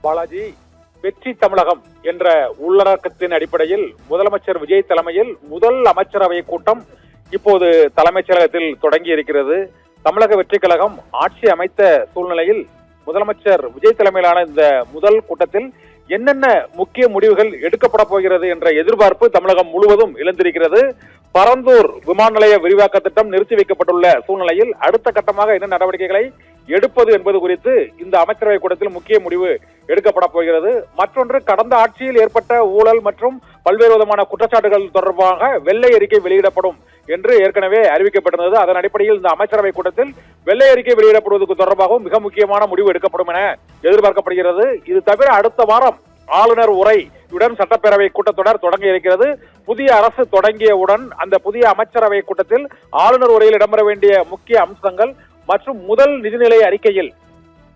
பாலாஜி, வெற்றி தமிழகம் என்ற உள்ளடக்கத்தின் அடிப்படையில் முதலமைச்சர் விஜய் தலைமையில் முதல் அமைச்சரவை கூட்டம் இப்போது தலைமைச் செயலகத்தில் தொடங்கி இருக்கிறது. தமிழக வெற்றி கழகம் ஆட்சி அமைத்த சூழ்நிலையில் முதலமைச்சர் விஜய் தலைமையிலான இந்த முதல் கூட்டத்தில் என்னென்ன முக்கிய முடிவுகள் எடுக்கப்பட போகிறது என்ற எதிர்பார்ப்பு தமிழகம் முழுவதும் எழுந்திருக்கிறது. பரந்தூர் விமான நிலைய விரிவாக்க திட்டம் நிறுத்தி வைக்கப்பட்டுள்ள சூழ்நிலையில் அடுத்த கட்டமாக என்ன நடவடிக்கைகளை எடுப்பது என்பது குறித்து இந்த அமைச்சரவை கூட்டத்தில் முக்கிய முடிவு எடுக்கப்பட போகிறது. மற்றொன்று, கடந்த ஆட்சியில் ஏற்பட்ட ஊழல் மற்றும் பல்வேறு விதமான குற்றச்சாட்டுகள் தொடர்பாக வெள்ளை அறிக்கை வெளியிடப்படும் என்று ஏற்கனவே அறிவிக்கப்பட்டிருந்தது. அதன் அடிப்படையில் இந்த அமைச்சரவை கூட்டத்தில் வெள்ளை அறிக்கை வெளியிடப்படுவதற்கு தொடர்பாகவும் மிக முக்கியமான முடிவு எடுக்கப்படும் என எதிர்பார்க்கப்படுகிறது. இது தவிர அடுத்த வாரம் ஆளுநர் உரையுடன் சட்டப்பேரவை கூட்டத்தொடர் தொடங்க இருக்கிறது. புதிய அரசு தொடங்கியவுடன் அந்த புதிய அமைச்சரவை கூட்டத்தில் ஆளுநர் உரையில் இடம்பெற வேண்டிய முக்கிய அம்சங்கள் மற்றும் முதல் நிதிநிலை அறிக்கையில்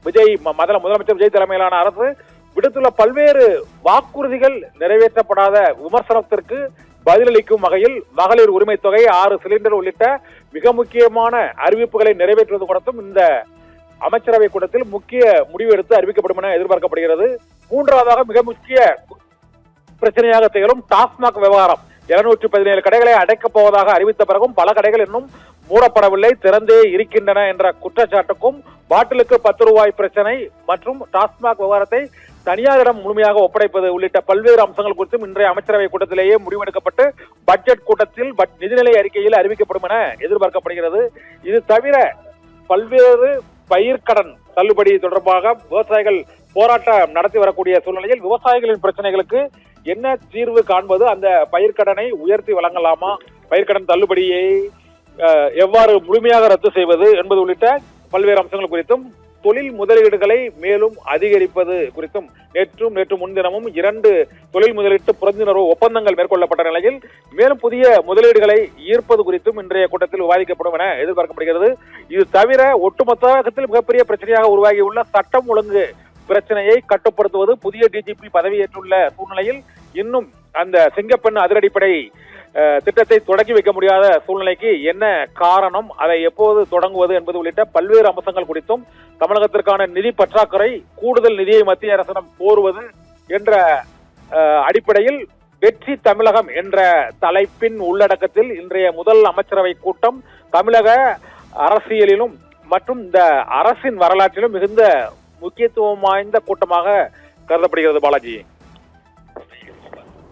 முதலமைச்சர் விஜய் தலைமையிலான அரசு விடுத்துள்ள பல்வேறு வாக்குறுதிகள் நிறைவேற்றப்படாத விமர்சனத்திற்கு பதிலளிக்கும் வகையில் மகளிர் உரிமை தொகை, 6 சிலிண்டர் உள்ளிட்ட மிக முக்கியமான அறிவிப்புகளை நிறைவேற்றுவது குறித்தும் இந்த அமைச்சரவை கூட்டத்தில் முக்கிய முடிவு எடுத்து அறிவிக்கப்படும் என எதிர்பார்க்கப்படுகிறது. மூன்றாவதாக மிக முக்கிய பிரச்சனையாக திகழும் டாஸ்மாக் விவகாரம். 217 கடைகளை அடைக்கப் போவதாக அறிவித்த பிறகும் பல கடைகள் இன்னும் மூடப்படவில்லை, திறந்தே இருக்கின்றன என்ற குற்றச்சாட்டுக்கும், பாட்டிலுக்கு 10 ரூபாய் பிரச்சனை மற்றும் டாஸ்மாக் விவகாரத்தை தனியாரிடம் முழுமையாக ஒப்படைப்பது உள்ளிட்ட பல்வேறு அம்சங்கள் குறித்தும் இன்றைய அமைச்சரவை கூட்டத்திலேயே முடிவெடுக்கப்பட்டு பட்ஜெட் கூட்டத்தில் நிதிநிலை அறிக்கையில் அறிவிக்கப்படும் என எதிர்பார்க்கப்படுகிறது. இது தவிர பல்வேறு பயிர்க்கடன் தள்ளுபடி தொடர்பாக விவசாயிகள் போராட்டம் நடத்தி வரக்கூடிய சூழ்நிலையில் விவசாயிகளின் பிரச்சனைகளுக்கு என்ன தீர்வு காண்பது, அந்த பயிர்க்கடனை உயர்த்தி வழங்கலாமா, பயிர்க்கடன் தள்ளுபடியை எவ்வாறு முழுமையாக ரத்து செய்வது என்பது உள்ளிட்ட பல்வேறு அம்சங்கள் குறித்தும், தொழில் முதலீடுகளை மேலும் அதிகரிப்பது குறித்தும் நேற்று முன்தினமும் 2 தொழில் முதலீட்டு புரிந்துணர்வு ஒப்பந்தங்கள் மேற்கொள்ளப்பட்ட நிலையில் மேலும் புதிய முதலீடுகளை ஈர்ப்பது குறித்தும் இன்றைய கூட்டத்தில் விவாதிக்கப்படும் என எதிர்பார்க்கப்படுகிறது. இது தவிர ஒட்டுமொத்தத்தில் மிகப்பெரிய பிரச்சனையாக உருவாகியுள்ள சட்டம் ஒழுங்கு பிரச்சனையை கட்டுப்படுத்துவது, புதிய டிஜிபி பதவியேற்றுள்ள சூழ்நிலையில் இன்னும் அந்த சிங்கப்பெண் அதிரடிப்படை திட்டத்தை தொடங்கி வைக்க முடியாத சூழ்நிலைக்கு என்ன காரணம், அதை எப்போது தொடங்குவது என்பது உள்ளிட்ட பல்வேறு அம்சங்கள் குறித்தும், தமிழகத்திற்கான நிதி பற்றாக்குறை, கூடுதல் நிதியை மத்திய அரசிடம் கோருவது என்ற அடிப்படையில் வெற்றி தமிழகம் என்ற தலைப்பின் உள்ளடக்கத்தில் இன்றைய முதல் அமைச்சரவை கூட்டம் தமிழக அரசியலிலும் மற்றும் இந்த அரசின் வரலாற்றிலும் மிகுந்த முக்கியத்துவம் வாய்ந்த கூட்டமாக கருதப்படுகிறது. பாலாஜி.